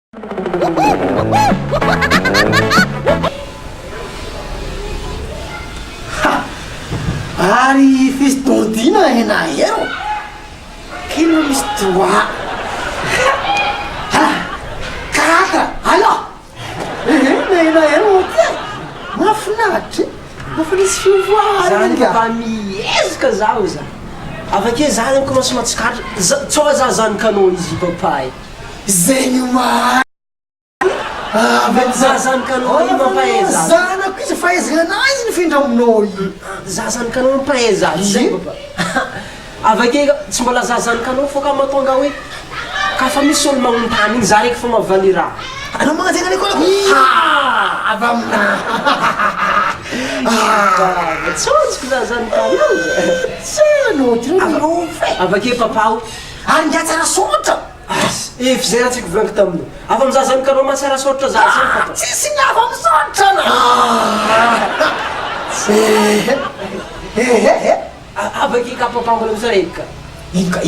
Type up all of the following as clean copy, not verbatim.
Ari fistondina henahero kilo misy 3 4 alors henahero ty mahafinaritra mafinisy fivoarany Papa miezaka zaho za avake za zany commence matsikatra tsao za Zanak'anao izy papa zegny ma za Zanak'anao io mampaeza zanako izy fahaizanazy nifindra aminao io za Zanak'anao mampaeza zay papa avake tsy mbola za Zanak'anao fô ka matonga hoe ka fa misy olo magnontany igny za raiky fa mavaly raha anao magnatena lekôla avy amina tsontsiko za Zanak'anao sanao tirao avake papa ary ngia tsara sotra if zay raha tsiko volaniko taminao avy amy za Zanak'anao mahatsara sotra za zay papa tsisy ny avy amy sotra avake ka papa mbola misareka inka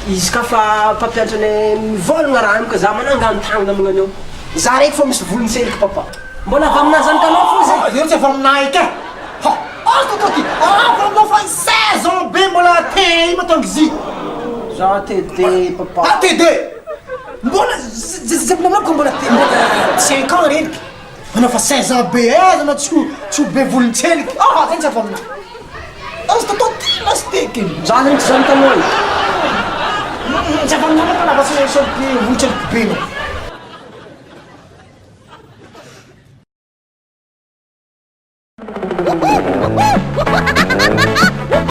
izy ka fa mpampiantrany mivolagna raha amika za mananganotagna magnanao za raiky fa misy volontseliky papa mbola avy amina Zanak'anao fo zay io tsy avy aminay eky totoky avy aminao fa 16 ans be mbola te matonga izy za tede papa tede mbola zavinamako mbola 5 ans reniky anao fa 16 ans be anao tsy be volontseliky zay tsy avy amina azy tototy lasteky za zany tsy Zanak'anao tsy avy aminao manava volontseliky be